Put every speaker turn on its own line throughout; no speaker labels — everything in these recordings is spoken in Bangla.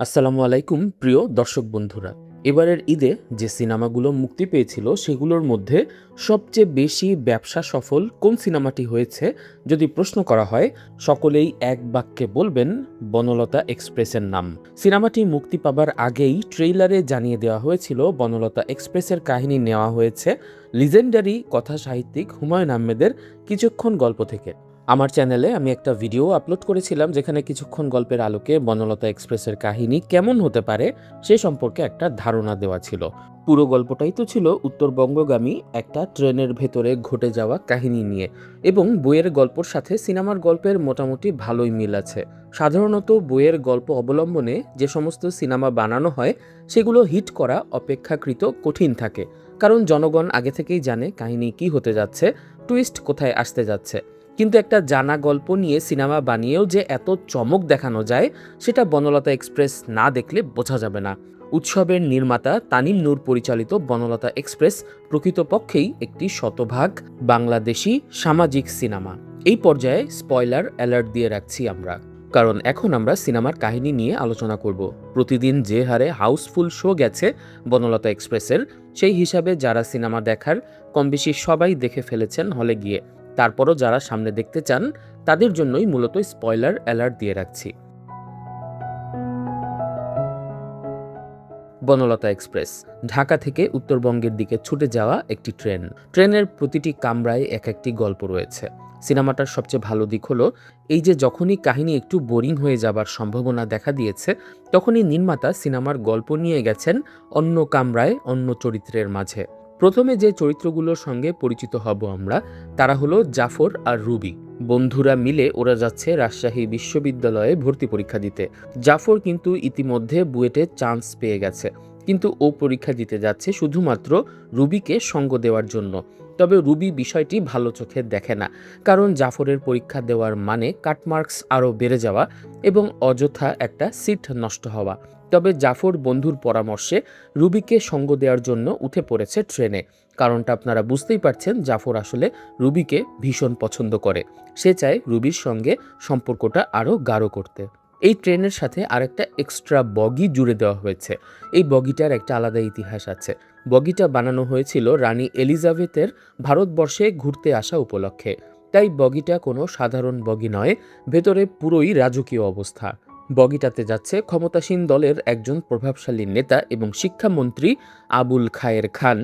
আসসালামু আলাইকুম প্রিয় দর্শক বন্ধুরা। এবারের ঈদে যে সিনেমাগুলো মুক্তি পেয়েছিল সেগুলোর মধ্যে সবচেয়ে বেশি ব্যবসা সফল কোন সিনেমাটি হয়েছে যদি প্রশ্ন করা হয়, সকলেই এক বাক্যে বলবেন বনলতা এক্সপ্রেসের নাম। সিনেমাটি মুক্তি পাবার আগেই ট্রেইলারে জানিয়ে দেওয়া হয়েছিল বনলতা এক্সপ্রেসের কাহিনী নেওয়া হয়েছে লিজেন্ডারি কথা সাহিত্যিক হুমায়ুন আহমেদের কিছুক্ষণ গল্প থেকে। আমার চ্যানেলে আমি একটা ভিডিও আপলোড করেছিলাম যেখানে কিছুক্ষণ গল্পের আলোকে বনলতা এক্সপ্রেসের কাহিনী কেমন হতে পারে সে সম্পর্কে একটা ধারণা দেওয়া ছিল। পুরো গল্পটাই তো ছিল উত্তরবঙ্গগামী একটা ট্রেনের ভেতরে ঘটে যাওয়া কাহিনী নিয়ে, এবং বইয়ের গল্পর সাথে সিনেমার গল্পের মোটামুটি ভালোই মিল আছে। সাধারণত বইয়ের গল্প অবলম্বনে যে সমস্ত সিনেমা বানানো হয় সেগুলো হিট করা অপেক্ষাকৃত কঠিন থাকে, কারণ জনগণ আগে থেকেই জানে কাহিনী কি হতে যাচ্ছে, টুইস্ট কোথায় আসতে যাচ্ছে। কিন্তু একটা জানা গল্প নিয়ে সিনেমা বানিয়েও যে এত চমক দেখানো যায় সেটা বনলতা এক্সপ্রেস না দেখলে বোঝা যাবে না। উৎসবের নির্মাতা তানিম নূর পরিচালিত বনলতা এক্সপ্রেস প্রকৃতপক্ষেই একটি শতভাগ বাংলাদেশি সামাজিক সিনেমা। এই পর্যায়ে স্পয়লার অ্যালার্ট দিয়ে রাখছি আমরা, কারণ এখন আমরা সিনেমার কাহিনী নিয়ে আলোচনা করব। প্রতিদিন যে হারে হাউসফুল শো গেছে বনলতা এক্সপ্রেসের, সেই হিসাবে যারা সিনেমা দেখার কমবেশি সবাই দেখে ফেলেছেন হলে গিয়ে। তারপরও যারা সামনে দেখতে চান তাদের জন্যই মূলত স্পয়লার অ্যালার্ট দিয়ে রাখছি। বনলতা এক্সপ্রেস ঢাকা থেকে উত্তরবঙ্গের দিকে ছুটে যাওয়া একটি ট্রেন। ট্রেনের প্রতিটি কামরায় এক একটি গল্প রয়েছে। সিনেমাটার সবচেয়ে ভালো দিক হলো এই যে যখনই কাহিনী একটু বোরিং হয়ে যাবার সম্ভাবনা দেখা দিয়েছে, তখনই নির্মাতা সিনেমার গল্প নিয়ে গেছেন অন্য কামরায় অন্য চরিত্রের মাঝে। প্রথমে যে চরিত্রগুলোর সঙ্গে পরিচিত হব আমরা, তারা হলো জাফর আর রুবি। বন্ধুরা মিলে ওরা যাচ্ছে রাজশাহী বিশ্ববিদ্যালয়ে ভর্তি পরীক্ষা দিতে। জাফর কিন্তু ইতিমধ্যে বুয়েটে চান্স পেয়ে গেছে, কিন্তু ও পরীক্ষা দিতে যাচ্ছে শুধুমাত্র রুবিকে সঙ্গ দেওয়ার জন্য। তবে রুবি বিষয়টি ভালো চোখে দেখে না, কারণ জাফরের পরীক্ষা দেওয়ার মানে কাটমার্কস আরও বেড়ে যাওয়া এবং অযথা একটা সিট নষ্ট হওয়া। তবে জাফর বন্ধুর পরামর্শে রুবিকে সঙ্গ দেওয়ার জন্য উঠে পড়েছে ট্রেনে। কারণটা আপনারা বুঝতেই পারছেন, জাফর আসলে রুবিকে ভীষণ পছন্দ করে। সে চায় রুবির সঙ্গে সম্পর্কটা আরও গাঢ় করতে। এই ট্রেনের সাথে আরেকটা এক্সট্রা বগি জুড়ে দেওয়া হয়েছে। এই বগিটার একটা আলাদা ইতিহাস আছে। বগিটা বানানো হয়েছিল রানী এলিজাবেথের ভারতবর্ষে ঘুরতে আসা উপলক্ষে। তাই বগিটা কোনো সাধারণ বগি নয়, ভেতরে পুরোই রাজকীয় অবস্থা। বগিটাতে যাচ্ছে ক্ষমতাসীন দলের একজন প্রভাবশালী নেতা এবং শিক্ষামন্ত্রী আবুল খায়ের খান,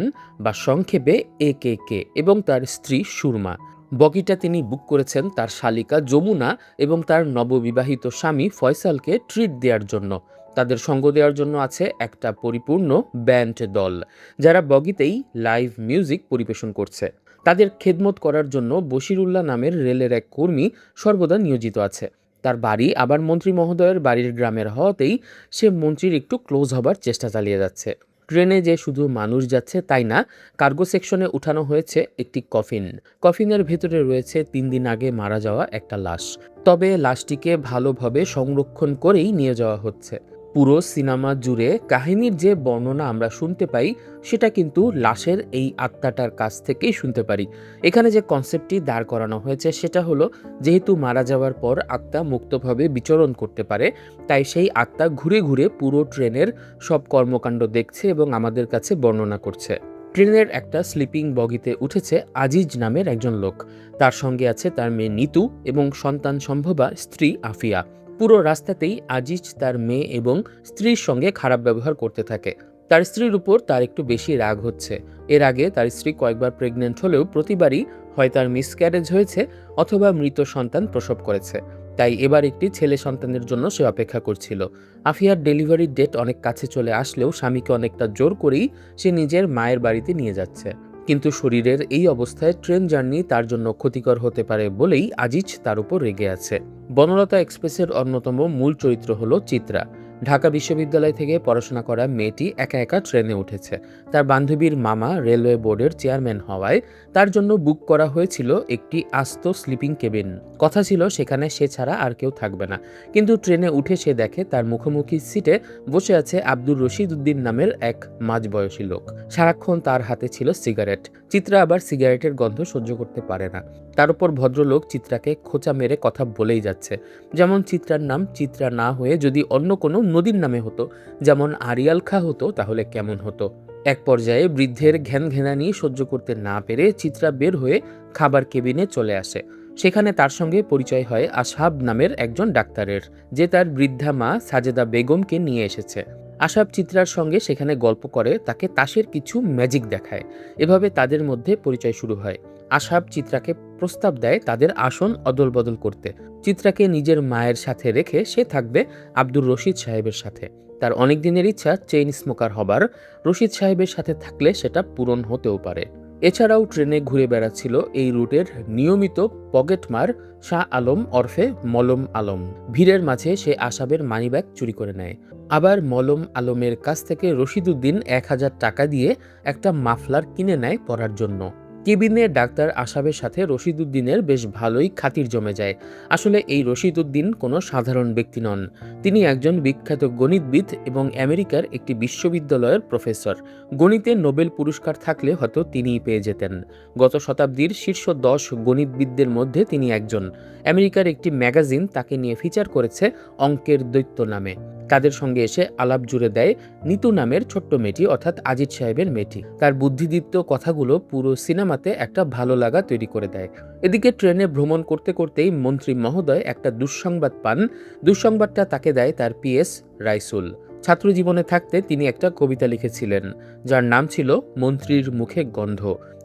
বা সংক্ষেপে AKK, এবং তার স্ত্রী সুরমা। বগিটা তিনি বুক করেছেন তার শালিকা যমুনা এবং তার নববিবাহিত স্বামী ফয়সালকে ট্রিট দেওয়ার জন্য। তাদের সঙ্গ দেওয়ার জন্য আছে একটা পরিপূর্ণ ব্যান্ড দল, যারা বগিতেই লাইভ মিউজিক পরিবেশন করছে। তাদের খেদমত করার জন্য বশিরুল্লাহ নামের রেলের এক কর্মী সর্বদা নিয়োজিত আছে। তার বাড়ি আবার মন্ত্রী মহোদয়ের বাড়ির গ্রামের হওয়াতেই সে মন্ত্রীর একটু ক্লোজ হবার চেষ্টা চালিয়ে যাচ্ছে। ট্রেনে যে শুধু মানুষ যাচ্ছে তাই না, কার্গো সেকশনে উঠানো হয়েছে একটি কফিন। কফিনের ভেতরে রয়েছে 3 দিন আগে মারা যাওয়া একটা লাশ। তবে লাশটিকে ভালোভাবে সংরক্ষণ করেই নিয়ে যাওয়া হচ্ছে। পুরো সিনেমা জুড়ে কাহিনীর যে বর্ণনা আমরা শুনতে পাই সেটা কিন্তু লাশের এই আত্মাটার কাছ থেকেই শুনতে পারি। এখানে যে কনসেপ্টটি দাঁড় করানো হয়েছে সেটা হলো, যেহেতু মারা যাওয়ার পর আত্মা মুক্তভাবে বিচরণ করতে পারে, তাই সেই আত্মা ঘুরে ঘুরে পুরো ট্রেনের সব কর্মকাণ্ড দেখছে এবং আমাদের কাছে বর্ণনা করছে। ট্রেনের একটা স্লিপিং বগিতে উঠেছে আজিজ নামের একজন লোক। তার সঙ্গে আছে তার মেয়ে নিতু এবং সন্তান সম্ভবা স্ত্রী আফিয়া। পুরো রাস্তাতেই আজিজ তার মেয়ে এবং স্ত্রীর সঙ্গে খারাপ ব্যবহার করতে থাকে। তার স্ত্রীর উপর তার একটু বেশি রাগ হচ্ছে। এর আগে তার স্ত্রী কয়েকবার প্রেগনেন্ট হলেও প্রতিবারই হয় তার মিসক্যারেজ হয়েছে অথবা মৃত সন্তান প্রসব করেছে। তাই এবার একটি ছেলে সন্তানের জন্য সে অপেক্ষা করছিল। আফিয়ার ডেলিভারির ডেট অনেক কাছে চলে আসলেও স্বামীকে অনেকটা জোর করেই সে নিজের মায়ের বাড়িতে নিয়ে যাচ্ছে। কিন্তু শরীরের এই অবস্থায় ট্রেন জার্নি তার জন্য ক্ষতিকর হতে পারে বলেই আজিজ তার উপর রেগে আছে। বনলতা এক্সপ্রেসের অন্যতম মূল চরিত্র হলো চিত্রা। ঢাকা বিশ্ববিদ্যালয় থেকে পড়াশোনা করা মেয়েটি একা একা ট্রেনে উঠেছে। তার বান্ধবীর মামা রেলওয়ে বোর্ডের চেয়ারম্যান হওয়ায় তার জন্য বুক করা হয়েছিল একটি আস্ত স্লিপিং কেবিন। কথা ছিল সেখানে সে ছাড়া আর কেউ থাকবে না। কিন্তু ট্রেনে উঠে সে দেখে তার মুখোমুখি সিটে বসে আছে আব্দুর রশিদ উদ্দিন নামের এক মাঝবয়সী লোক। সারাক্ষণ তার হাতে ছিল সিগারেট। চিত্রা আবার সিগারেটের গন্ধ সহ্য করতে পারে না। তার উপর ভদ্রলোক চিত্রাকে খোঁচা মেরে কথা বলেই যাচ্ছে। যেমন চিত্রার নাম চিত্রা না হয়ে যদি অন্য কোনো নদীর নামে হতো, যেমন আড়িয়াল খাঁ হতো, তাহলে কেমন হতো। এক পর্যায়ে বৃদ্ধের ঘ্যানঘ্যানানি সহ্য করতে না পেরে চিত্রা বের হয়ে খাবার কেবিনে চলে আসে। সেখানে তার সঙ্গে পরিচয় হয় আসহাব নামের একজন ডাক্তারের, যে তার বৃদ্ধা মা সাজেদা বেগমকে নিয়ে এসেছে। আসহাব চিত্রার সঙ্গে সেখানে গল্প করে, তাকে তাসের কিছু ম্যাজিক দেখায়। এভাবে তাদের মধ্যে পরিচয় শুরু হয়। আসহাব চিত্রাকে প্রস্তাব দেয় তাদের আসন অদল বদল করতে। চিত্রাকে নিজের মায়ের সাথে রেখে সে থাকবে আব্দুর রশিদ সাহেবের সাথে। তার অনেক দিনের ইচ্ছা চেইন স্মোকার হবার, রশিদ সাহেবের সাথে থাকলে সেটা পূরণ হতেও পারে। এছাড়াও ট্রেনে ঘুরে বেড়াচ্ছিল এই রুটের নিয়মিত পকেটমার শাহ আলম ওরফে মলম আলম। ভিড়ের মাঝে সে আসাবের মানিব্যাগ চুরি করে নেয়। আবার মলম আলমের কাছ থেকে রশিদউদ্দিন 1000 টাকা দিয়ে একটা মাফলার কিনে নেয় পরার জন্য। কেবিনে ডাক্তার আসাবের সাথে রশিদউদ্দিনের বেশ ভালোই খাতির জমে যায়। আসলে এই রশিদউদ্দিন কোনো সাধারণ ব্যক্তি নন। তিনি একজন বিখ্যাত গণিতবিদ এবং আমেরিকার একটি বিশ্ববিদ্যালয়ের প্রফেসর। গণিতে নোবেল পুরস্কার থাকলে হয়তো তিনিই পেয়ে যেতেন। গত শতাব্দীর শীর্ষ 10 গণিতবিদদের মধ্যে তিনি একজন। আমেরিকার একটি ম্যাগাজিন তাকে নিয়ে ফিচার করেছে অঙ্কের দৈত্য নামে। তাদের সঙ্গে এসে আলাপ জুড়ে দেয় নিতু নামের ছোট্ট মেয়েটি, অর্থাৎ আজিজ সাহেবের মেয়েটি। তার বুদ্ধিদীপ্ত কথাগুলো পুরো সিনেমাতে একটা ভালো লাগা তৈরি করে দেয়। এদিকে ট্রেনে ভ্রমণ করতে করতেই মন্ত্রী মহোদয় একটা দুঃসংবাদ পান। দুঃসংবাদটা তাকে দেয় তার পিএস রাইসুল। ছাত্র জীবনে থাকতে তিনি একটা কবিতা লিখেছিলেন, যার নাম ছিল মন্ত্রীর মুখে গন্ধ।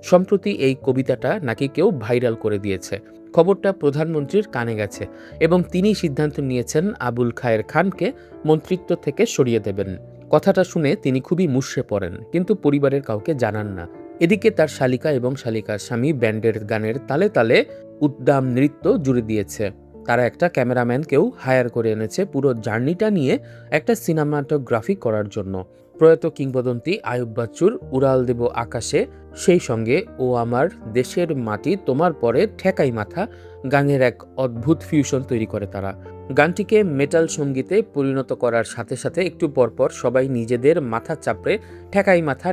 সম্প্রতি এই কবিতাটা নাকি কেউ ভাইরাল করে দিয়েছে। খবরটা প্রধানমন্ত্রীর কানে গেছে এবং তিনি সিদ্ধান্ত নিয়েছেন আবুল খায়ের খানকে মন্ত্রিত্ব থেকে সরিয়ে দেবেন। কথাটা শুনে তিনি খুবই মুষড়ে পড়েন, কিন্তু পরিবারের কাউকে জানান না। এদিকে তার শালিকা এবং শালিকার স্বামী ব্যান্ডের গানের তালে তালে উদ্দাম নৃত্য জুড়ে দিয়েছে। তারা একটা ক্যামেরাম্যানকেও হায়ার করে এনেছে পুরো জার্নিটা নিয়ে একটা সিনেমাটোগ্রাফি করার জন্য। প্রয়াত কিংবদন্তি আয়ুব বাচ্চুর উড়াল দেব আকাশে, সেই সঙ্গে ও আমার দেশের মাটি তোমার পরে ঠেকাই মাথা গানের এক অদ্ভুত ফিউশন তৈরি করে তারা। গানটিকে মেটাল সঙ্গীতে পরিণত করার সাথে সাথে একটু পরপর সবাই নিজেদের মাথা চাপড়ে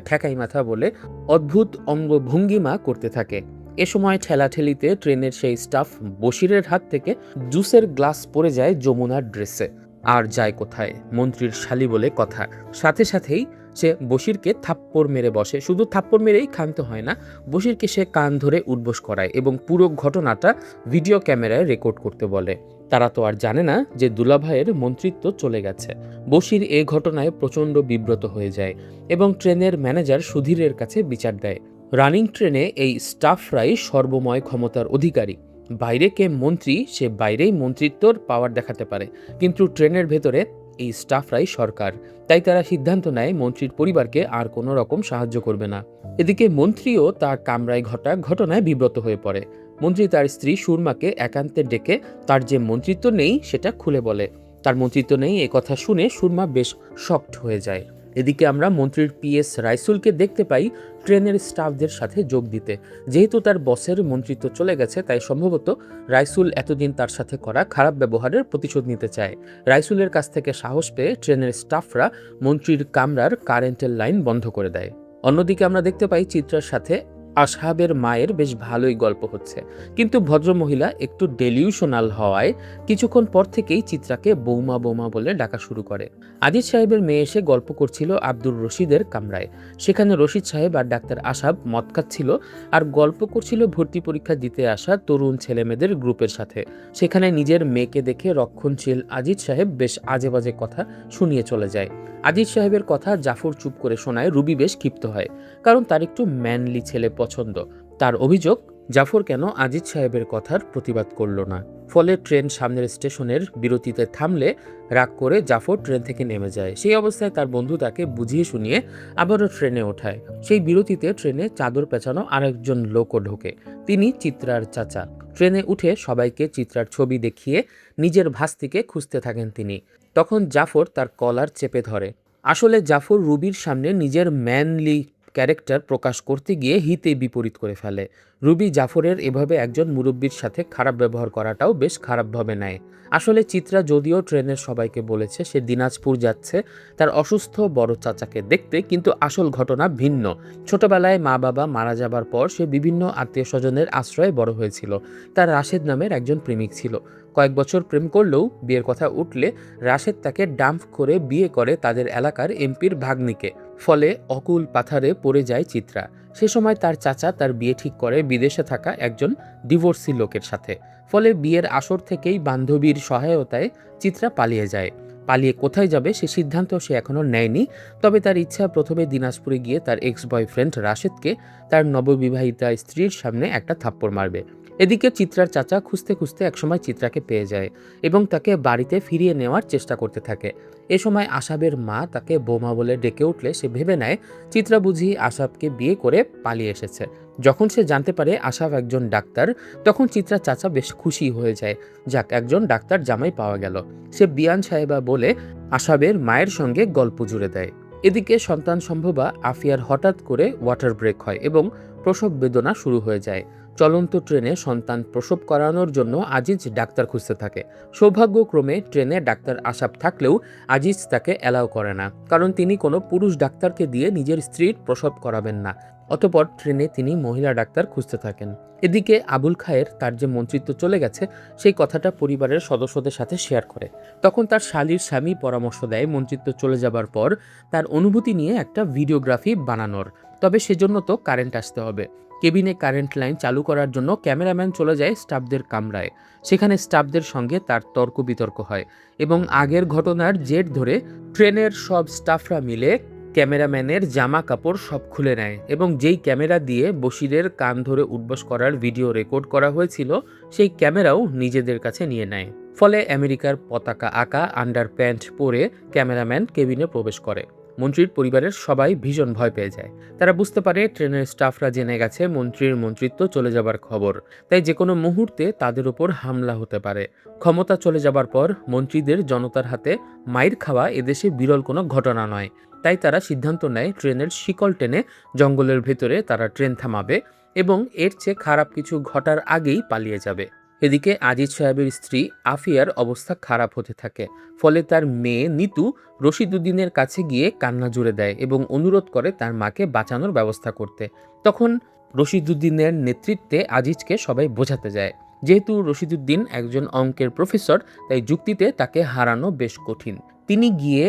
ঠেকাই মাথা বলে অদ্ভুত অঙ্গভঙ্গিমা করতে থাকে। এ সময় ঠেলাঠেলিতে ট্রেনের সেই স্টাফ বশিরের হাত থেকে জুসের গ্লাস পড়ে যায় যমুনার ড্রেসে। আর যায় কোথায়, মন্ত্রীর শালি বলে কথা। সাথে সাথেই সে বশিরকে থাপ্পড় মেরে বসে। শুধু থাপ্পড় মেরেই ক্ষান্ত হয় না, বশিরকে সে কান ধরে উঠবোস করায় এবং পুরো ঘটনাটা ভিডিও ক্যামেরায় রেকর্ড করতে বলে। তারা তো আর জানে না যে দুলাভাইয়ের মন্ত্রিত্ব চলে গেছে। বশির এ ঘটনায় প্রচণ্ড বিব্রত হয়ে যায় এবং ট্রেনের ম্যানেজার সুধীরের কাছে বিচার দেয়। রানিং ট্রেনে এই স্টাফরাই সর্বময় ক্ষমতার অধিকারী। বাইরে কে মন্ত্রী, সে বাইরেই মন্ত্রিত্বর পাওয়ার দেখাতে পারে, কিন্তু ট্রেনের ভেতরে এই স্টাফরাই সরকার। তাই তারা সিদ্ধান্ত নেয় মন্ত্রীর পরিবারকে আর কোনো রকম সাহায্য করবে না। এদিকে মন্ত্রীও তার কামরায় ঘটা ঘটনায় বিব্রত হয়ে পড়ে। মন্ত্রী তার স্ত্রী সুরমাকে একান্তে ডেকে তার যে মন্ত্রিত্ব নেই সেটা খুলে বলে। তার মন্ত্রিত্ব নেই এ কথা শুনে সুরমা বেশ শকড হয়ে যায়। এদিকে আমরা মন্ত্রীর পিএস রাইসুলকে দেখতে পাই ট্রেনের স্টাফদের সাথে যোগ দিতে। যেহেতু তার বসের মন্ত্রিত্ব চলে গেছে, তাই সম্ভবত রাইসুল এতদিন তার সাথে করা খারাপ ব্যবহারের প্রতিশোধ নিতে চায়। রাইসুলের কাছ থেকে সাহস পেয়ে ট্রেনের স্টাফরা মন্ত্রীর কামরার কারেন্টের লাইন বন্ধ করে দেয়। অন্যদিকে আমরা দেখতে পাই চিত্রার সাথে আসহাবের মায়ের বেশ ভালোই গল্প হচ্ছে, কিন্তু ভদ্রমহিলা একটু ডেলিউশনাল হওয়ায় কিছুক্ষণ পর থেকেই চিত্রাকে বৌমা বৌমা বলে ডাকা শুরু করে। আজিজ সাহেবের মেয়ে এসে গল্প করছিল আব্দুর রশিদের কামরায়। সেখানে রশিদ সাহেব আর ডাক্তার আসহাব মদ খাচ্ছিল আর গল্প করছিল ভর্তি পরীক্ষা দিতে আসা তরুণ ছেলেমেয়েদের গ্রুপের সাথে। সেখানে নিজের মেয়েকে দেখে রক্ষণশীল আজিজ সাহেব বেশ আজে বাজে কথা শুনিয়ে চলে যায়। আজিজ সাহেবের কথা জাফর চুপ করে শোনায় রুবি বেশ ক্ষিপ্ত হয়, কারণ তার একটু ম্যানলি ছেলে পছন্দ। তার অভিযোগ জাফর কেন আজিজ সাহেবের কথার প্রতিবাদ করল না। ফলে ট্রেন সামনের স্টেশনের বিরতিতে থামলে রাগ করে জাফর ট্রেন থেকে নেমে যায়। সেই অবস্থায় তার বন্ধু তাকে বুঝিয়ে শুনিয়ে আবারও ট্রেনে ওঠায়। সেই বিরতিতে ট্রেনে চাদর পেঁচানো আরেকজন লোকও ঢোকে। তিনি চিত্রার চাচা। ট্রেনে উঠে সবাইকে চিত্রার ছবি দেখিয়ে নিজের ভাস্তিকে খুঁজতে থাকেন তিনি। তখন জাফর তার কলার চেপে ধরে। আসলে জাফর রুবির সামনে নিজের ম্যানলি ক্যারেক্টার প্রকাশ করতে গিয়ে হিতে বিপরীত করে ফেলে। রুবি জাফরের এভাবে একজন মুরব্বীর সাথে খারাপ ব্যবহার করাটাও বেশ খারাপভাবে নেয়। আসলে চিত্রা যদিও ট্রেনের সবাইকে বলেছে সে দিনাজপুর যাচ্ছে তার অসুস্থ বড় চাচাকে দেখতে, কিন্তু আসল ঘটনা ভিন্ন। ছোটবেলায় মা বাবা মারা যাবার পর সে বিভিন্ন আত্মীয় স্বজনের আশ্রয়ে বড় হয়েছিল। তার রাশেদ নামের একজন প্রেমিক ছিল। কয়েক বছর প্রেম করলেও বিয়ের কথা উঠলে রাশেদ তাকে ডাম্প করে বিয়ে করে তাদের এলাকার এমপির ভাগ্নিকে। ফলে অকুল পাথারে পড়ে যায় চিত্রা। সে সময় তার চাচা তার বিয়ে ঠিক করে বিদেশে থাকা একজন ডিভোর্সি লোকের সাথে। ফলে বিয়ের আসর থেকেই বান্ধবীর সহায়তায় চিত্রা পালিয়ে যায়। পালিয়ে কোথায় যাবে সে সিদ্ধান্ত সে এখনও নেয়নি। তবে তার ইচ্ছা প্রথমে দিনাজপুরে গিয়ে তার এক্স বয়ফ্রেন্ড রাশেদকে তার নববিবাহিতা স্ত্রীর সামনে একটা থাপ্পড় মারবে। এদিকে চিত্রার চাচা খুঁজতে খুঁজতে একসময় চিত্রাকে পেয়ে যায় এবং তাকে বাড়িতে ফিরিয়ে নেওয়ার চেষ্টা করতে থাকে। এ সময় আসাবের মা তাকে বোমা বলে ডেকে উঠলে সে ভেবে নেয় চিত্রা বুঝি আসাবকে বিয়ে করে পালিয়ে এসেছে। যখন সে জানতে পারে আসাব একজন ডাক্তার, তখন চিত্রা চাচা বেশ খুশি হয়ে যায়। যাক, একজন ডাক্তার জামাই পাওয়া গেল। সে বিয়ান সাহেবা বলে আসাবের মায়ের সঙ্গে গল্প জুড়ে দেয়। এদিকে সন্তান সম্ভবা আফিয়ার হঠাৎ করে ওয়াটার ব্রেক হয় এবং প্রসব বেদনা শুরু হয়ে যায়। চলন্ত ট্রেনে সন্তান প্রসব করানোর জন্য আজিজ ডাক্তার খুঁজতে থাকে। সৌভাগ্যক্রমে ট্রেনে ডাক্তার আসাব থাকলেও আজিজ তাকে অ্যালাউ করে না, কারণ তিনি কোনো পুরুষ ডাক্তারকে দিয়ে নিজের স্ত্রীর প্রসব করাবেন না। অতঃপর ট্রেনে তিনি মহিলা ডাক্তার খুঁজতে থাকেন। এদিকে আবুল খায়ের তার যে মন্ত্রিত্ব চলে গেছে সেই কথাটা পরিবারের সদস্যদের সাথে শেয়ার করে। তখন তার শালীর স্বামী পরামর্শ দেয় মন্ত্রিত্ব চলে যাবার পর তার অনুভূতি নিয়ে একটা ভিডিওগ্রাফি বানানোর। তবে সেজন্য তো কারেন্ট আসতে হবে। কেবিনে কারেন্ট লাইন চালু করার জন্য ক্যামেরাম্যান চলে যায় স্টাফদের কামরায়। সেখানে স্টাফদের সঙ্গে তার তর্ক বিতর্ক হয় এবং আগের ঘটনার জের ধরে ট্রেনের সব স্টাফরা মিলে ক্যামেরাম্যানের জামা কাপড় সব খুলে নেয় এবং যেই ক্যামেরা দিয়ে বশিরের কান ধরে উঠবস করার ভিডিও রেকর্ড করা হয়েছিল সেই ক্যামেরাও নিজেদের কাছে নিয়ে নেয়। ফলে আমেরিকার পতাকা আঁকা আন্ডার প্যান্ট পরে ক্যামেরাম্যান কেবিনে প্রবেশ করে। মন্ত্রীর পরিবারের সবাই ভীষণ ভয় পেয়ে যায়। তারা বুঝতে পারে ট্রেনের স্টাফরা জেনে গেছে মন্ত্রীর মন্ত্রিত্ব চলে যাবার খবর, তাই যে কোনো মুহূর্তে তাদের ওপর হামলা হতে পারে। ক্ষমতা চলে যাবার পর মন্ত্রীদের জনতার হাতে মাইর খাওয়া এদেশে বিরল কোনো ঘটনা নয়। তাই তারা সিদ্ধান্ত নেয় ট্রেনের শিকল টেনে জঙ্গলের ভেতরে তারা ট্রেন থামাবে এবং এর চেয়ে খারাপ কিছু ঘটার আগেই পালিয়ে যাবে। এদিকে আজিজ সাহেবের স্ত্রী আফিয়ার অবস্থা খারাপ হতে থাকে। ফলে তার মেয়ে নিতু রশিদুদ্দিনের কাছে গিয়ে কান্না জুড়ে দেয় এবং অনুরোধ করে তার মাকে বাঁচানোর ব্যবস্থা করতে। তখন রশিদুদ্দিনের নেতৃত্বে আজিজকে সবাই বোঝাতে যায়। যেহেতু রশিদুদ্দিন একজন অঙ্কের প্রফেসর, তাই যুক্তিতে তাকে হারানো বেশ কঠিন। তিনি গিয়ে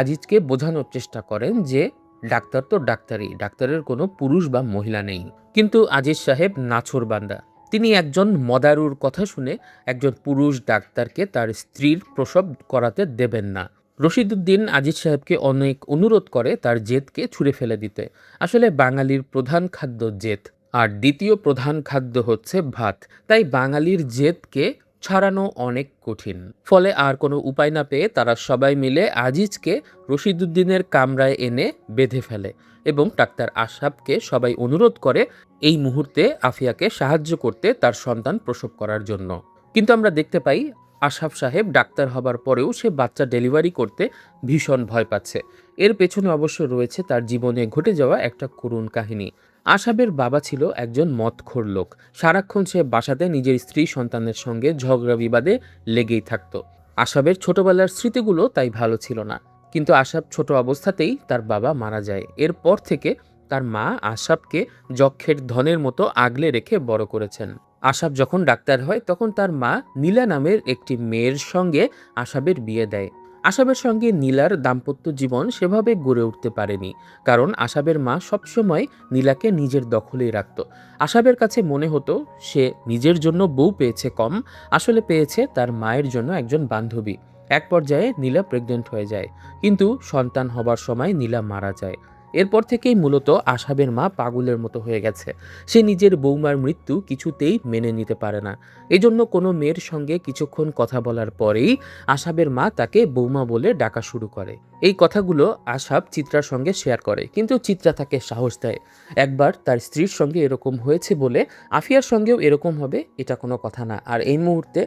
আজিজকে বোঝানোর চেষ্টা করেন যে ডাক্তার তো ডাক্তারই, ডাক্তারের কোনো পুরুষ বা মহিলা নেই। কিন্তু আজিজ সাহেব নাছোড়বান্দা। তিনি একজন মদারুর কথা শুনে একজন পুরুষ ডাক্তারকে তার স্ত্রীর প্রসব করাতে দেবেন না। রশিদুদ্দিন আজিজ সাহেবকে অনেক অনুরোধ করে তার জেদকে ছুঁড়ে ফেলে দিতে। আসলে বাঙালির প্রধান খাদ্য জেদ, আর দ্বিতীয় প্রধান খাদ্য হচ্ছে ভাত। তাই বাঙালির জেদকে ছাড়ানো অনেক কঠিন। ফলে আর কোনো উপায় না পেয়ে তারা সবাই মিলে আজিজকে রশিদুদ্দিনের কামরায় এনে বেঁধে ফেলে এবং ডাক্তার আশরাফকে সবাই অনুরোধ করে এই মুহূর্তে আফিয়াকে সাহায্য করতে তার সন্তান প্রসব করার জন্য। কিন্তু আমরা দেখতে পাই আশরাফ সাহেব ডাক্তার হবার পরেও সে বাচ্চা ডেলিভারি করতে ভীষণ ভয় পাচ্ছে। এর পেছনে অবশ্য রয়েছে তার জীবনে ঘটে যাওয়া একটা করুণ কাহিনী। আশরাফের বাবা ছিল একজন মদখোর লোক। সারাক্ষণ সে বাসাতে নিজের স্ত্রী সন্তানের সঙ্গে ঝগড়া বিবাদে লেগেই থাকতো। আশরাফের ছোটবেলার স্মৃতিগুলো তাই ভালো ছিল না। কিন্তু আশরাফ ছোট অবস্থাতেই তার বাবা মারা যায়। এরপর থেকে তার মা আশরাফকে যক্ষের ধনের মতো আগলে রেখে বড় করেছেন। আশরাফ যখন ডাক্তার হয় তখন তার মা নীলা নামের একটি মেয়ের সঙ্গে আশরাফের বিয়ে দেয়। আশরাফের সঙ্গে নীলার দাম্পত্য জীবন সেভাবে গড়ে উঠতে পারেনি, কারণ আশরাফের মা সবসময় নীলাকে নিজের দখলেই রাখত। আশরাফের কাছে মনে হতো সে নিজের জন্য বউ পেয়েছে কম, আসলে পেয়েছে তার মায়ের জন্য একজন বান্ধবী। এক পর্যায়ে নীলা প্রেগনেন্ট হয়ে যায়, কিন্তু সন্তান হবার সময় নীলা মারা যায়। এরপর থেকেই মূলত আশরাফের মা পাগলের মতো হয়ে গেছে। সে নিজের বৌমার মৃত্যু কিছুতেই মেনে নিতে পারে না। এজন্য কোনো মেয়ের সঙ্গে কিছুক্ষণ কথা বলার পরেই আশরাফের মা তাকে বৌমা বলে ডাকা শুরু করে। এই কথাগুলো আশরাফ চিত্রার সঙ্গে শেয়ার করে, কিন্তু চিত্রা তাকে সাহস দেয়। একবার তার স্ত্রীর সঙ্গে এরকম হয়েছে বলে আফিয়ার সঙ্গেও এরকম হবে এটা কোনো কথা না। আর এই মুহূর্তে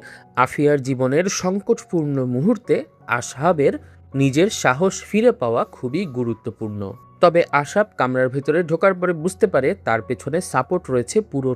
আফিয়ার জীবনের সংকটপূর্ণ মুহূর্তে আশরাফের নিজের সাহস ফিরে পাওয়া খুবই গুরুত্বপূর্ণ। তবে আশাব কামরার ভেতরে ঢোকার পরে বুঝতে পারে তার পেছনে সাপোর্ট রয়েছে পুরো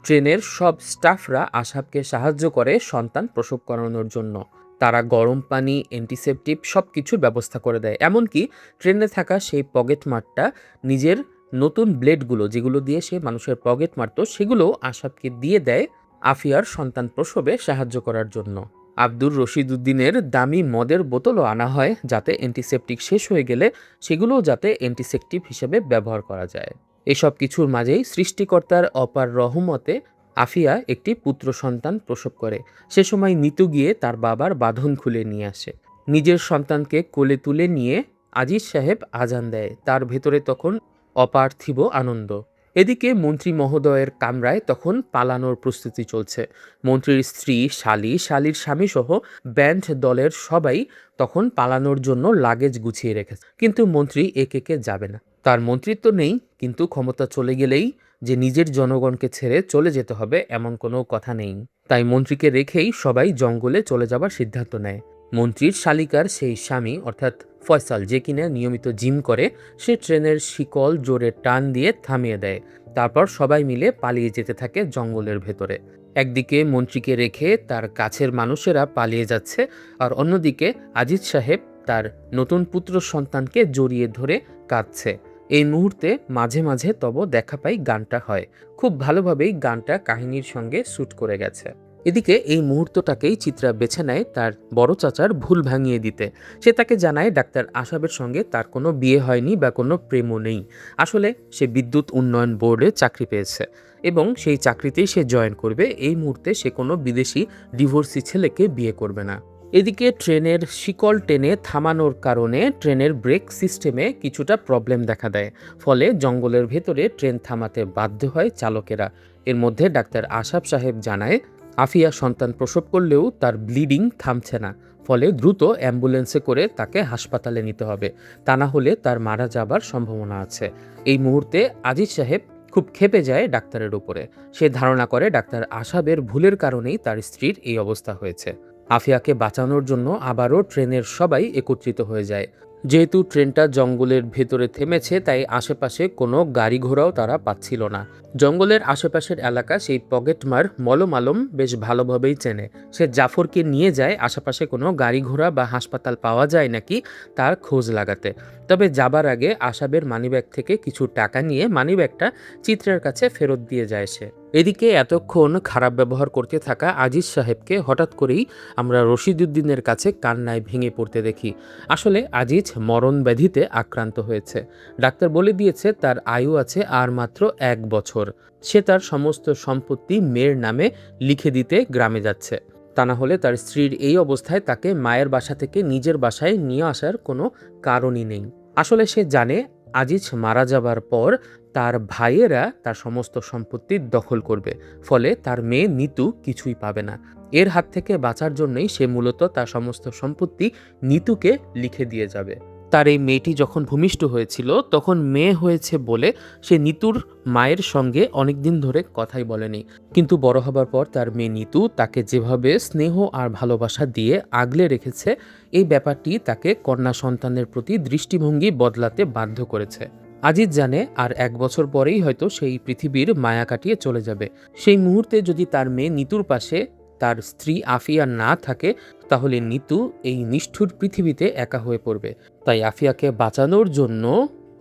ট্রেনের সব স্টাফরা আশাবকে সাহায্য করে সন্তান প্রসব করানোর জন্য। তারা গরম পানি, অ্যান্টিসেপটিক সব কিছুর ব্যবস্থা করে দেয়। এমনকি ট্রেনে থাকা সেই পকেট মারটা নিজের নতুন ব্লেডগুলো যেগুলো দিয়ে সে মানুষের পকেট মারত সেগুলো আশাবকে দিয়ে দেয় আফিয়ার সন্তান প্রসবে সাহায্য করার জন্য। আব্দুর রশিদ উদ্দিনের দামি মদের বোতলও আনা হয় যাতে অ্যান্টিসেপটিক শেষ হয়ে গেলে সেগুলোও যাতে অ্যান্টিসেপটিক হিসেবে ব্যবহার করা যায়। এসব কিছুর মাঝেই সৃষ্টিকর্তার অপার রহমতে আফিয়া একটি পুত্র সন্তান প্রসব করে। সে সময় নিতু গিয়ে তার বাবার বাঁধন খুলে নিয়ে আসে। নিজের সন্তানকে কোলে তুলে নিয়ে আজিজ সাহেব আজান দেয়। তার ভেতরে তখন অপার্থিব আনন্দ। এদিকে মন্ত্রী মহোদয়ের কামরায় তখন পালানোর প্রস্তুতি চলছে। মন্ত্রীর স্ত্রী, শালীর স্বামী সহ ব্যান্ড দলের সবাই তখন পালানোর জন্য লাগেজ গুছিয়ে রেখেছে। কিন্তু মন্ত্রী একে যাবে না। তার মন্ত্রিত্ব নেই, কিন্তু ক্ষমতা চলে গেলেই যে নিজের জনগণকে ছেড়ে চলে যেতে হবে এমন কোনো কথা নেই। তাই মন্ত্রীকে রেখেই সবাই জঙ্গলে চলে যাবার সিদ্ধান্ত নেয়। মন্ত্রীর শালিকার সেই স্বামী অর্থাৎ ফয়সাল, যে কিনা নিয়মিত জিম করে, সে ট্রেনের শিকল জোরে টান দিয়ে থামিয়ে দেয়। তারপর সবাই মিলে পালিয়ে যেতে থাকে জঙ্গলের ভেতরে। একদিকে মন্ত্রীকে রেখে তার কাছের মানুষেরা পালিয়ে যাচ্ছে, আর অন্যদিকে আজিজ সাহেব তার নতুন পুত্র সন্তানকে জড়িয়ে ধরে কাঁদছে। এই মুহূর্তে মাঝে মাঝে তব দেখা পাই গানটা হয়। খুব ভালোভাবেই গানটা কাহিনীর সঙ্গে শ্যুট করে গেছে। এদিকে এই মুহূর্তটাকেই চিত্রা বেছে নেয় তার বড় চাচার ভুল ভাঙিয়ে দিতে। সে তাকে জানায় ডাক্তার আশাবের সঙ্গে তার কোনো বিয়ে হয়নি বা কোনো প্রেমও নেই। আসলে সে বিদ্যুৎ উন্নয়ন বোর্ডে চাকরি পেয়েছে এবং সেই চাকরিতেই সে জয়েন করবে। এই মুহূর্তে সে কোনো বিদেশি ডিভোর্সি ছেলেকে বিয়ে করবে না। এদিকে ট্রেনের শিকল টেনে থামানোর কারণে ট্রেনের ব্রেক সিস্টেমে কিছুটা প্রবলেম দেখা দেয়। ফলে জঙ্গলের ভেতরে ট্রেন থামাতে বাধ্য হয় চালকেরা। এর মধ্যে ডাক্তার আশাব সাহেব জানায় আফিয়া সন্তান প্রসব করলেও তার ব্লিডিং থামছে না। ফলে দ্রুত অ্যাম্বুলেন্সে করে তাকে হাসপাতালে নিতে হবে, তা না হলে তার মারা যাবার সম্ভাবনা আছে। এই মুহূর্তে আজিজ সাহেব খুব ক্ষেপে যায় ডাক্তারের উপরে। সে ধারণা করে ডাক্তার আশাবের ভুলের কারণেই তার স্ত্রীর এই অবস্থা হয়েছে। আফিয়াকে বাঁচানোর জন্য আবারও ট্রেনের সবাই একত্রিত হয়ে যায়। যেহেতু ট্রেনটা জঙ্গলের ভেতরে থেমেছে, তাই আশেপাশে কোনো গাড়ি ঘোড়াও তারা পাচ্ছিল না। জঙ্গলের আশেপাশের এলাকা সেই পকেটমার মলম আলম বেশ ভালোভাবেই চেনে। সে জাফরকে নিয়ে যায় আশেপাশে কোনো গাড়ি ঘোড়া বা হাসপাতাল পাওয়া যায় নাকি তার খোঁজ লাগাতে। তবে যাবার আগে আশাবের মানিব্যাগ থেকে কিছু টাকা নিয়ে মানিব্যাগটা চিত্রের কাছে ফেরত দিয়ে যায় সে। এদিকে এতক্ষণ খারাপ ব্যবহার করতে থাকা আজিজ সাহেবকে হঠাৎ করেই আমরা রশিদ উদ্দিনের কাছে কান্নায় ভেঙে পড়তে দেখি। আসলে আজিজ মরণ ব্যাধিতে আক্রান্ত হয়েছে। ডাক্তার বলে দিয়েছে তার আয়ু আছে আর মাত্র 1 বছর। সে তার সমস্ত সম্পত্তি মেয়ের নামে লিখে দিতে গ্রামে যাচ্ছে। তা না হলে তার স্ত্রীর এই অবস্থায় তাকে মায়ের বাসা থেকে নিজের বাসায় নিয়ে আসার কোনো কারণই নেই। আসলে সে জানে আজিজ মারা যাবার পর তার ভাইয়েরা তার সমস্ত সম্পত্তি দখল করবে। ফলে তার মেয়ে নিতু কিছুই পাবে না। এর হাত থেকে বাঁচার জন্যই সে মূলত তার সমস্ত সম্পত্তি নিতুকে লিখে দিয়ে যাবে। তার এই মেয়েটি যখন ভূমিষ্ঠ হয়েছিল তখন মেয়ে হয়েছে বলে সে নিতুর মায়ের সঙ্গে অনেকদিন ধরে কথাই বলেনি। কিন্তু বড় হবার পর তার মেয়ে নিতু তাকে যেভাবে স্নেহ আর ভালোবাসা দিয়ে আগলে রেখেছে, এই ব্যাপারটি তাকে কন্যা সন্তানের প্রতি দৃষ্টিভঙ্গি বদলাতে বাধ্য করেছে। আজিজ জানে আর 1 বছর পরেই হয়তো সেই পৃথিবীর মায়া কাটিয়ে চলে যাবে। সেই মুহূর্তে যদি তার মেয়ে নিতুর পাশে তার স্ত্রী আফিয়া না থাকে, তাহলে নিতু এই নিষ্ঠুর পৃথিবীতে একা হয়ে পড়বে। তাই আফিয়াকে বাঁচানোর জন্য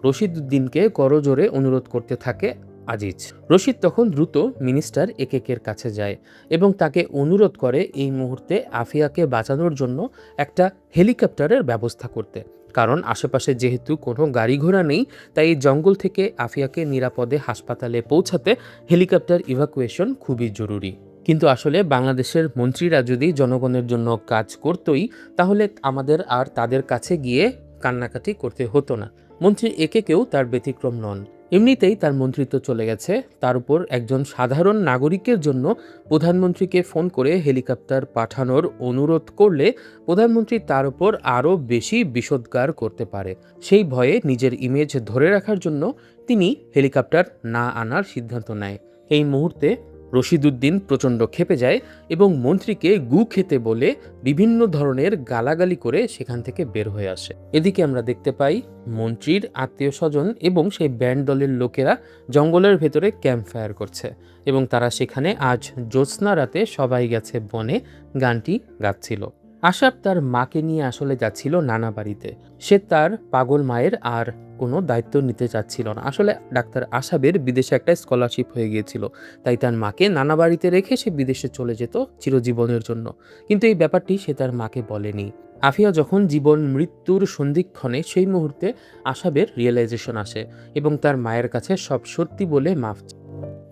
রশিদ উদ্দিনকে করজোরে অনুরোধ করতে থাকে আজিজ। রশিদ তখন দ্রুত মিনিস্টার একেকের কাছে যায় এবং তাকে অনুরোধ করে এই মুহূর্তে আফিয়াকে বাঁচানোর জন্য একটা হেলিকপ্টারের ব্যবস্থা করতে। কারণ আশেপাশে যেহেতু কোনো গাড়ি ঘোড়া নেই, তাই এই জঙ্গল থেকে আফিয়াকে নিরাপদে হাসপাতালে পৌঁছাতে হেলিকপ্টার ইভাকুয়েশন খুবই জরুরি। কিন্তু আসলে বাংলাদেশের মন্ত্রীরা যদি জনগণের জন্য কাজ করতই, তাহলে আমাদের আর তাদের কাছে গিয়ে কান্নাকাটি করতে হতো না। মন্ত্রী একেকেও তার ব্যতিক্রম নন। এমনিতেই তার মন্ত্রিত্ব চলে গেছে, তার উপর একজন সাধারণ নাগরিকের জন্য প্রধানমন্ত্রীকে ফোন করে হেলিকপ্টার পাঠানোর অনুরোধ করলে প্রধানমন্ত্রী তার উপর আরও বেশি বিষোদ্গার করতে পারে। সেই ভয়ে নিজের ইমেজ ধরে রাখার জন্য তিনি হেলিকপ্টার না আনার সিদ্ধান্ত নেয়। এই মুহূর্তে রশিদউদ্দিন প্রচণ্ড ক্ষেপে যায় এবং মন্ত্রীকে গু খেতে বলে বিভিন্ন ধরনের গালাগালি করে সেখান থেকে বের হয়ে আসে। এদিকে আমরা দেখতে পাই মন্ত্রীর আত্মীয় স্বজন এবং সেই ব্যান্ড দলের লোকেরা জঙ্গলের ভেতরে ক্যাম্প ফায়ার করছে এবং তারা সেখানে আজ জ্যোৎস্না রাতে সবাই গেছে বনে গানটি গাচ্ছিল। আশাব তার মাকে নিয়ে আসলে যাচ্ছিল নানা বাড়িতে। সে তার পাগল মায়ের আর কোনো দায়িত্ব নিতে চাচ্ছিল না। আসলে ডাক্তার আশাবের বিদেশে একটা স্কলারশিপ হয়ে গিয়েছিল, তাই তার মাকে নানা বাড়িতে রেখে সে বিদেশে চলে যেত চিরজীবনের জন্য। কিন্তু এই ব্যাপারটি সে তার মাকে বলেনি। আফিয়া যখন জীবন মৃত্যুর সন্ধিক্ষণে সেই মুহূর্তে আশাবের রিয়েলাইজেশন আসে এবং তার মায়ের কাছে সব সত্যি বলে মাফ চায়।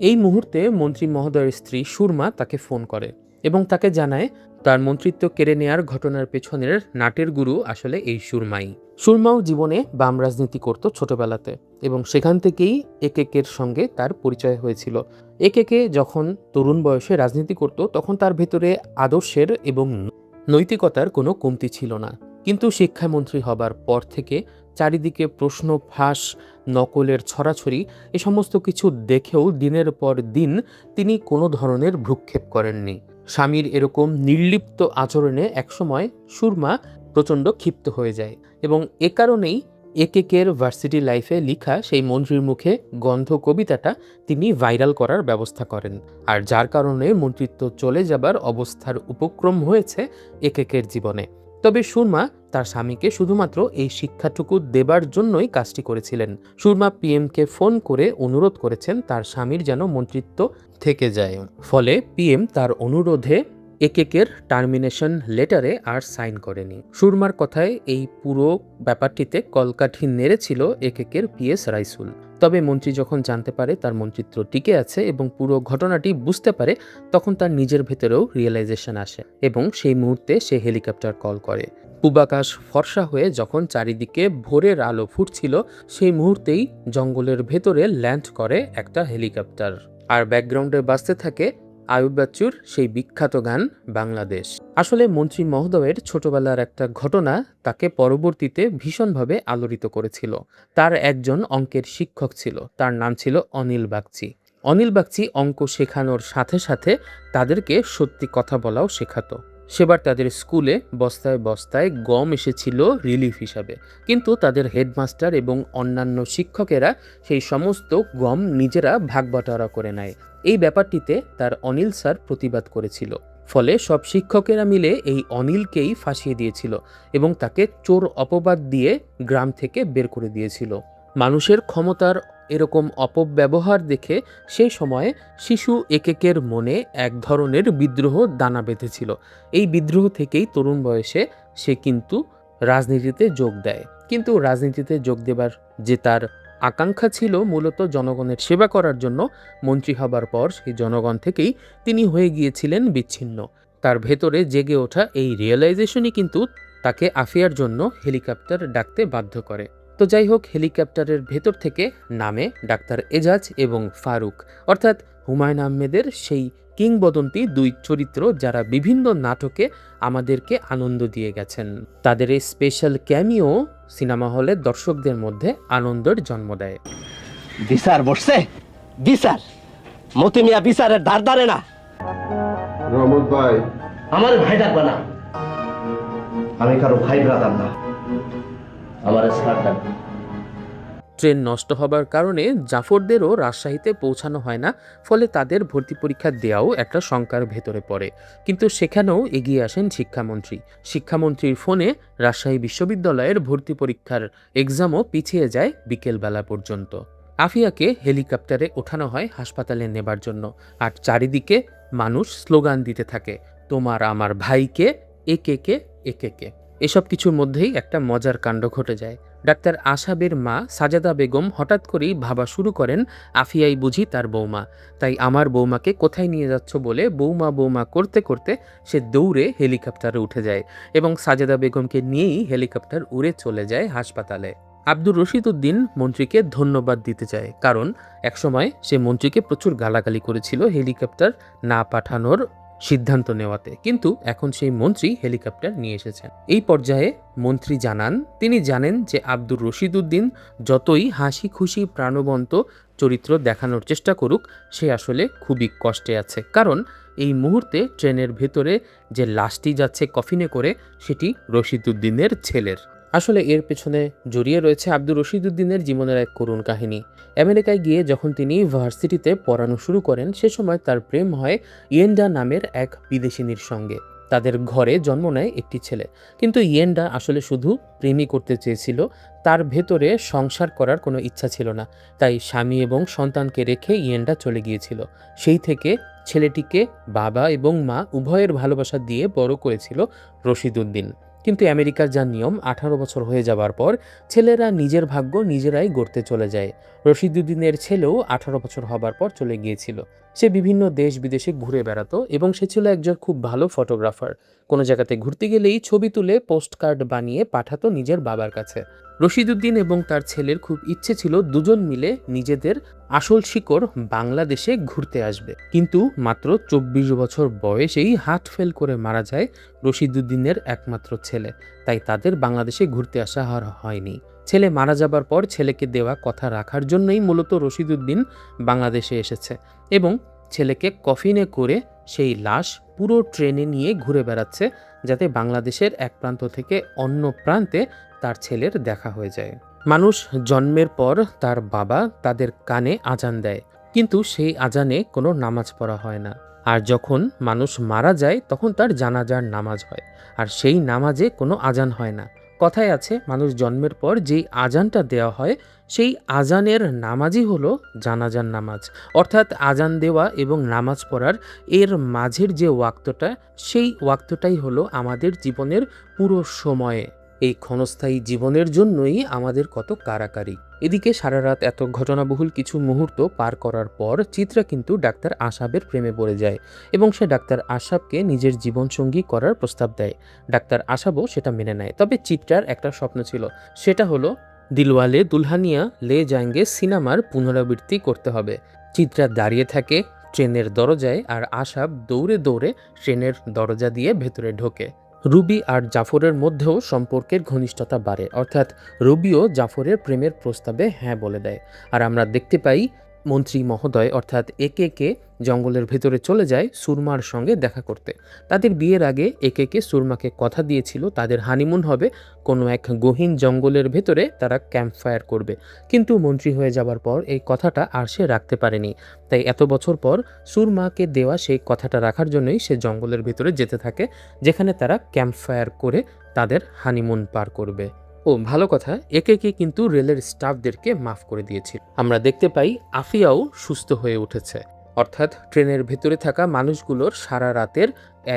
এই মুহূর্তে মন্ত্রী মহোদয়ের স্ত্রী সুরমা তাকে ফোন করে এবং তাকে জানায় তার মন্ত্রিত্ব কেড়ে নেয়ার ঘটনার পেছনের নাটের গুরু আসলে এই সুরমাই। সুরমাও জীবনে বাম রাজনীতি করত ছোটবেলাতে এবং সেখান থেকেই একেকের সঙ্গে তার পরিচয় হয়েছিল। একেকে যখন তরুণ বয়সে রাজনীতি করত তখন তার ভেতরে আদর্শের এবং নৈতিকতার কোনো কমতি ছিল না, কিন্তু শিক্ষামন্ত্রী হবার পর থেকে চারিদিকে প্রশ্ন ফাঁস, নকলের ছড়াছড়ি, এ সমস্ত কিছু দেখেও দিনের পর দিন তিনি কোনো ধরনের ভ্রুক্ষেপ করেননি। স্বামীর এরকম নির্লিপ্ত আচরণে একসময় সুরমা প্রচণ্ড ক্ষিপ্ত হয়ে যায় এবং এ কারণেই একেকের ভার্সিটি লাইফে লিখা সেই মন্ত্রীর মুখে গন্ধ কবিতাটা তিনি ভাইরাল করার ব্যবস্থা করেন, আর যার কারণে মন্ত্রিত্ব চলে যাবার অবস্থার উপক্রম হয়েছে একেকের জীবনে। তবে সুরমা তার স্বামীকে শুধুমাত্র এই শিক্ষাটুকু দেবার জন্যই কাজটি করেছিলেন। সুরমা পিএমকে ফোন করে অনুরোধ করেছেন তার স্বামীর যেন মন্ত্রিত্ব থেকে যায়। ফলে পিএম তার অনুরোধে একেকের টার্মিনেশন লেটারে আর সাইন করেনি। সুরমার কথায় এই পুরো ব্যাপারটিতে কলকাঠি নেড়েছিল একেকের পিএস রাইসুল। তবে মন্ত্রী যখন জানতে পারে তার মন্ত্রিত্ব টিকে আছে এবং পুরো ঘটনাটি বুঝতে পারে, তখন তার নিজের ভেতরেও রিয়েলাইজেশন আসে এবং সেই মুহূর্তে সে হেলিকপ্টার কল করে। পূবাকাশ ফর্সা হয়ে যখন চারিদিকে ভোরের আলো ফুটছিল, সেই মুহূর্তেই জঙ্গলের ভেতরে ল্যান্ড করে একটা হেলিকপ্টার, আর ব্যাকগ্রাউন্ডে বাজতে থাকে আয়ুব বাচ্চুর সেই বিখ্যাত গান বাংলাদেশ। আসলে মন্ত্রী মহোদয়ের ছোটবেলার একটা ঘটনা তাকে পরবর্তীতে ভীষণভাবে আলোড়িত করেছিল। তার একজন অঙ্কের শিক্ষক ছিল, তার নাম ছিল অনিল বাগচি। অনিল বাগচি অঙ্ক শেখানোর সাথে সাথে তাদেরকে সত্যি কথা বলাও শেখাতো। সেবার তাদের স্কুলে বস্তায় বস্তায় গম এসেছিল রিলিফ হিসাবে, কিন্তু তাদের হেডমাস্টার এবং অন্যান্য শিক্ষকেরা সেই সমস্ত গম নিজেরা ভাগ বাটোয়ারা করে নেয়। এই ব্যাপারটিতে তার অনিল স্যার প্রতিবাদ করেছিল, ফলে সব শিক্ষকেরা মিলে এই অনিলকেই ফাঁসিয়ে দিয়েছিল এবং তাকে চোর অপবাদ দিয়ে গ্রাম থেকে বের করে দিয়েছিল। মানুষের ক্ষমতার এরকম অপব্যবহার দেখে সেই সময়ে শিশু একেকের মনে এক ধরনের বিদ্রোহ দানা বেঁধেছিল। এই বিদ্রোহ থেকেই তরুণ বয়সে সে কিন্তু রাজনীতিতে যোগ দেয়, কিন্তু রাজনীতিতে যোগ দেবার যে তার আকাঙ্ক্ষা ছিল মূলত জনগণের সেবা করার জন্য, মন্ত্রী হবার পর সেই জনগণ থেকেই তিনি হয়ে গিয়েছিলেন বিচ্ছিন্ন। তার ভেতরে জেগে ওঠা এই রিয়েলাইজেশনই কিন্তু তাকে আফিয়ার জন্য হেলিকপ্টার ডাকতে বাধ্য করে। তো যাই হোক, হেলিকপ্টারের ভেতর থেকে নামে ডাক্তার এজাজ এবং ফারুক, অর্থাৎ হুমায়ুন আহমেদের সেই কিংবদন্তি দুই চরিত্র যারা বিভিন্ন নাটকে আমাদেরকে আনন্দ দিয়ে গেছেন। তাদের এই স্পেশাল ক্যামিও সিনেমা হলের দর্শকদের মধ্যে আনন্দের জন্ম দেয়।
বিচার বসছে, বিচার মতি মিয়া বিচারের ধার ধারে না।
রহমত ভাই,
আমার ভাই ডাকবা না, আমি কারো ভাই ব্রাদার না, আমার স্যার ডাকবে।
ট্রেন নষ্ট হবার কারণে জাফরদেরও রাজশাহীতে পৌঁছানো হয় না, ফলে তাদের ভর্তি পরীক্ষা দেওয়াও একটা শঙ্কার ভেতরে পড়ে। কিন্তু সেখানেও এগিয়ে আসেন শিক্ষামন্ত্রী। শিক্ষামন্ত্রীর ফোনে রাজশাহী বিশ্ববিদ্যালয়ের ভর্তি পরীক্ষার এক্সামও পিছিয়ে যায় বিকেলবেলা পর্যন্ত। আফিয়াকে হেলিকপ্টারে ওঠানো হয় হাসপাতালে নেবার জন্য, আর চারিদিকে মানুষ স্লোগান দিতে থাকে, তোমার আমার ভাইকে, একেকে একেকে। এসব কিছুর মধ্যেই একটা মজার কাণ্ড ঘটে যায়। ডাক্তার আশাবের মা সাজেদা বেগম হঠাৎ করেই ভাবা শুরু করেন আফিয়াই বুঝি তার বৌমা, তাই আমার বৌমাকে কোথায় নিয়ে যাচ্ছ বলে বৌমা বৌমা করতে করতে সে দৌড়ে হেলিকপ্টারে উঠে যায় এবং সাজেদা বেগমকে নিয়েই হেলিকপ্টার উড়ে চলে যায় হাসপাতালে। আব্দুর রশিদউদ্দিন মন্ত্রীকে ধন্যবাদ দিতে চায়, কারণ একসময় সে মন্ত্রীকে প্রচুর গালাগালি করেছিল হেলিকপ্টার না পাঠানোর সিদ্ধান্ত নেওয়াতে, কিন্তু এখন সেই মন্ত্রী হেলিকপ্টার নিয়ে এসেছেন। এই পর্যায়ে মন্ত্রী জানান, তিনি জানেন যে আব্দুর রশিদ উদ্দিন যতই হাসি খুশি প্রাণবন্ত চরিত্র দেখানোর চেষ্টা করুক, সে আসলে খুবই কষ্টে আছে, কারণ এই মুহূর্তে ট্রেনের ভেতরে যে লাশটি যাচ্ছে কফিনে করে, সেটি রশিদ উদ্দিনের ছেলের। আসলে এর পেছনে জড়িয়ে রয়েছে আব্দুর রশিদ উদ্দিনের জীবনের এক করুণ কাহিনী। আমেরিকায় গিয়ে যখন তিনি ভার্সিটিতে পড়ানো শুরু করেন, সে সময় তার প্রেম হয় ইয়েন্ডা নামের এক বিদেশিনীর সঙ্গে। তাদের ঘরে জন্ম নেয় একটি ছেলে, কিন্তু ইয়েন্ডা আসলে শুধু প্রেমই করতে চেয়েছিল, তার ভেতরে সংসার করার কোনো ইচ্ছা ছিল না। তাই স্বামী এবং সন্তানকে রেখে ইয়েন্ডা চলে গিয়েছিল। সেই থেকে ছেলেটিকে বাবা এবং মা উভয়ের ভালোবাসা দিয়ে বড় করেছিল রশিদ উদ্দিন। কিন্তু আমেরিকার যা নিয়ম, 18 বছর হয়ে যাবার পর ছেলেরা নিজের ভাগ্য নিজেরাই গড়তে চলে যায়। রশিদ উদ্দিনের ছেলেও 18 বছর হবার পর চলে গিয়েছিল। সে বিভিন্ন দেশ বিদেশে ঘুরে বেড়াতো এবং সে ছিল একজন খুব ভালো ফটোগ্রাফার। কোনো জায়গাতে ঘুরতে গেলেই ছবি তুলে পোস্টকার্ড বানিয়ে পাঠাতো নিজের বাবার কাছে। রশিদ উদ্দিন এবং তার ছেলের খুব ইচ্ছে ছিল দুজন মিলে নিজেদের আসল শিকড় বাংলাদেশে ঘুরতে আসবে, কিন্তু মাত্র 24 বছর বয়সেই হার্ট ফেল করে মারা যায় রশিদ উদ্দিনের একমাত্র ছেলে। তাই তাদের বাংলাদেশে ঘুরতে আসা আর হয়নি। ছেলে মারা যাবার পর ছেলেকে দেওয়া কথা রাখার জন্যই মূলত রশিদ উদ্দিন বাংলাদেশে এসেছে এবং ছেলেকে কফিনে করে সেই লাশ পুরো ট্রেনে নিয়ে ঘুরে বেড়াচ্ছে, যাতে বাংলাদেশের এক প্রান্ত থেকে অন্য প্রান্তে তার ছেলের দেখা হয়ে যায়। মানুষ জন্মের পর তার বাবা তাদের কানে আজান দেয়, কিন্তু সেই আজানে কোনো নামাজ পড়া হয় না। আর যখন মানুষ মারা যায় তখন তার জানাজার নামাজ হয়, আর সেই নামাজে কোনো আজান হয় না। কথায় আছে, মানুষ জন্মের পর যেই আজানটা দেওয়া হয় সেই আজানের নামাজই হলো জানাজার নামাজ। অর্থাৎ আজান দেওয়া এবং নামাজ পড়ার এর মাঝের যে ওয়াক্তটা, সেই ওয়াক্তটাই হলো আমাদের জীবনের পুরো সময়ে। এই ক্ষণস্থায়ী জীবনের জন্যই আমাদের কত কারাকারি। এদিকে সারা রাত এত ঘটনাবহুল কিছু মুহূর্ত পার করার পর চিত্রা কিন্তু ডাক্তার আশাবের প্রেমে পড়ে যায় এবং সে ডাক্তার আশাবকে নিজের জীবনসঙ্গী করার প্রস্তাব দেয়। ডাক্তার আশাবও সেটা মেনে নেয়। তবে চিত্রার একটা স্বপ্ন ছিল, সেটা হলো দিলওয়ালে দুলহানিয়া লে যায়েঙ্গে সিনেমার পুনরাবৃত্তি করতে হবে। চিত্রা দাঁড়িয়ে থাকে ট্রেনের দরজায়, আর আশাব দৌড়ে দৌড়ে ট্রেনের দরজা দিয়ে ভেতরে ঢোকে। রুবি আর জাফরের মধ্যেও সম্পর্কের ঘনিষ্ঠতা বাড়ে, অর্থাৎ রুবিও জাফরের প্রেমের প্রস্তাবে হ্যাঁ বলে দেয়। আর আমরা দেখতে পাই মন্ত্রী মহোদয় অর্থাৎ একে জঙ্গলের ভেতরে চলে যায় সুরমার সঙ্গে দেখা করতে। তাদের বিয়ের আগে একে সুরমাকে কথা দিয়েছিল তাদের হানিমুন হবে কোনো এক গহীন জঙ্গলের ভেতরে, তারা ক্যাম্প ফায়ার করবে। কিন্তু মন্ত্রী হয়ে যাবার পর এই কথাটা আর সে রাখতে পারেনি। তাই এত বছর পর সুরমাকে দেওয়া সেই কথাটা রাখার জন্যই সে জঙ্গলের ভেতরে যেতে থাকে, যেখানে তারা ক্যাম্প ফায়ার করে তাদের হানিমুন পার করবে। ও ভালো কথা, একে কিন্তু রেলের স্টাফদেরকে মাফ করে দিয়েছিল। আমরা দেখতে পাই আফিয়াও সুস্থ হয়ে উঠেছে, অর্থাৎ ট্রেনের ভেতরে থাকা মানুষগুলোর সারা রাতের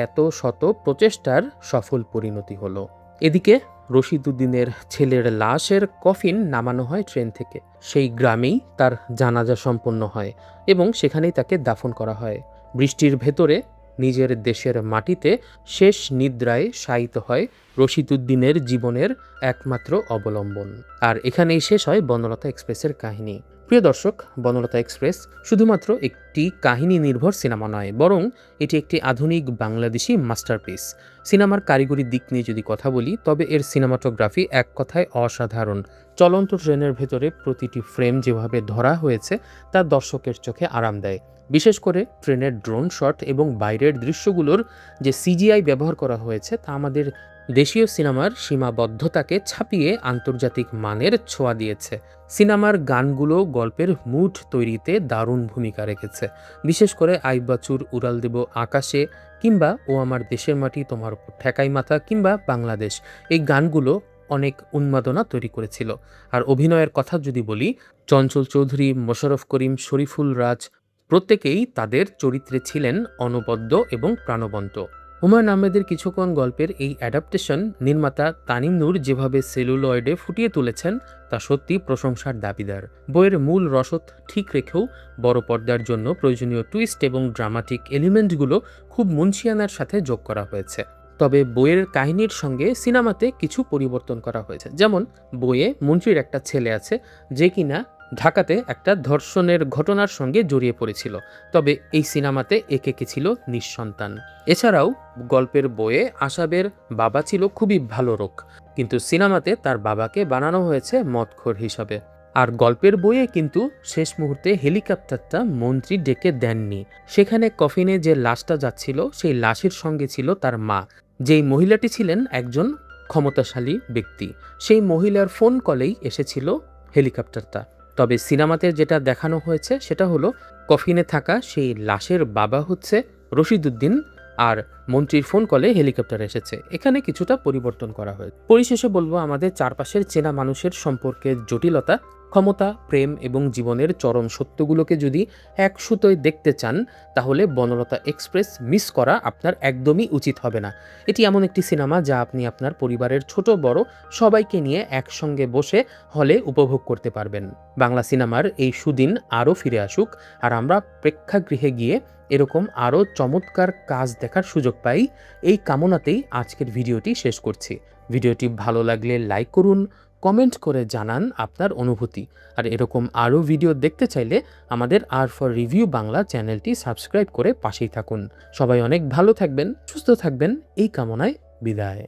এত শত প্রচেষ্টার সফল পরিণতি হলো। এদিকে রশিদ উদ্দিনের ছেলের লাশের কফিন নামানো হয় ট্রেন থেকে। সেই গ্রামেই তার জানাজা সম্পন্ন হয় এবং সেখানেই তাকে দাফন করা হয়। বৃষ্টির ভেতরে নিজের দেশের মাটিতে শেষ নিদ্রায় শায়িত হয় রশিদ উদ্দিনের জীবনের একমাত্র অবলম্বন। আর এখানেই শেষ হয় বনলতা এক্সপ্রেসের কাহিনী। প্রিয় দর্শক, বনলতা এক্সপ্রেস শুধুমাত্র একটি কাহিনী নির্ভর সিনেমা নয়, বরং এটি একটি আধুনিক বাংলাদেশি মাস্টারপিস। সিনেমার কারিগরি দিক নিয়ে যদি কথা বলি, তবে এর সিনেমাটোগ্রাফি এক কথায় অসাধারণ। চলন্ত ট্রেনের ভেতরে প্রতিটি ফ্রেম যেভাবে ধরা হয়েছে তা দর্শকের চোখে আরাম দেয়। বিশেষ করে ট্রেনের ড্রোন শট এবং বাইরের দৃশ্যগুলোর যে সিজিআই ব্যবহার করা হয়েছে, তা আমাদের দেশীয় সিনেমার সীমাবদ্ধতাকে ছাপিয়ে আন্তর্জাতিক মানের ছোঁয়া দিয়েছে। সিনেমার গানগুলো গল্পের মুড তৈরিতে দারুণ ভূমিকা রেখেছে। বিশেষ করে আইবাচুর উড়াল দেব আকাশে, কিংবা ও আমার দেশের মাটি তোমার উপর ঠেকাই মাথা, কিংবা বাংলাদেশ, এই গানগুলো অনেক উন্মাদনা তৈরি করেছিল। আর অভিনয়ের কথা যদি বলি, চঞ্চল চৌধুরী, মোশাররফ করিম, শরীফুল রাজ প্রত্যেকেই তাদের চরিত্রে ছিলেন অনবদ্য এবং প্রাণবন্ত। হুমায়ুন আহমেদের কিছুক্ষণ গল্পের এই অ্যাডাপ্টেশন নির্মাতা তানিম নূর যেভাবে সেলুলয়েডে ফুটিয়ে তুলেছেন তা সত্যি প্রশংসার দাবিদার। বইয়ের মূল রসদ ঠিক রেখেও বড় পর্দার জন্য প্রয়োজনীয় টুইস্ট এবং ড্রামাটিক এলিমেন্টগুলো খুব মুনশিয়ানার সাথে যোগ করা হয়েছে। তবে বইয়ের কাহিনীর সঙ্গে সিনেমাতে কিছু পরিবর্তন করা হয়েছে। যেমন বইয়ে মন্ত্রীর একটা ছেলে আছে যে কিনা ঢাকাতে একটা ধর্ষণের ঘটনার সঙ্গে জড়িয়ে পড়েছিল, তবে এই সিনেমাতে একে ছিল নিঃসন্তান। এছাড়াও গল্পের বইয়ে আসাবের বাবা ছিল খুবই ভালো লোক, কিন্তু সিনেমাতে তার বাবাকে বানানো হয়েছে মদখোর হিসাবে। আর গল্পের বইয়ে কিন্তু শেষ মুহূর্তে হেলিকপ্টারটা মন্ত্রী ডেকে দেননি। সেখানে কফিনে যে লাশটা যাচ্ছিল সেই লাশের সঙ্গে ছিল তার মা, যেই মহিলাটি ছিলেন একজন ক্ষমতাশালী ব্যক্তি। সেই মহিলার ফোন কলেই এসেছিল হেলিকপ্টারটা। তবে সিনেমাতে যেটা দেখানো হয়েছে সেটা হলো কফিনে থাকা সেই লাশের বাবা হচ্ছে রশিদউদ্দিন, আর মন্ত্রীর ফোন কলে হেলিকপ্টার এসেছে। এখানে কিছুটা পরিবর্তন করা হয়েছে। পরিশেষে বলবো, আমাদের চারপাশের চেনা মানুষের সম্পর্কের জটিলতা, ক্ষমতা, প্রেম এবং জীবনের চরম সত্যগুলোকে যদি এক সুতোয় দেখতে চান, তাহলে বনলতা এক্সপ্রেস মিস করা আপনার একদমই উচিত হবে না। এটি এমন একটি সিনেমা যা আপনি আপনার পরিবারের ছোট বড় সবাইকে নিয়ে একসঙ্গে বসে হলে উপভোগ করতে পারবেন। বাংলা সিনেমার এই সুদিন আরও ফিরে আসুক, আর আমরা প্রেক্ষাগৃহে গিয়ে এরকম আরও চমৎকার কাজ দেখার সুযোগ পাই, এই কামনাতেই আজকের ভিডিওটি শেষ করছি। ভিডিওটি ভালো লাগলে লাইক করুন, কমেন্ট করে জানান আপনার অনুভূতি। আর এরকম আরও ভিডিও দেখতে চাইলে আমাদের আর ফর রিভিউ বাংলা চ্যানেলটি সাবস্ক্রাইব করে পাশেই থাকুন। সবাই অনেক ভালো থাকবেন, সুস্থ থাকবেন, এই কামনায় বিদায়।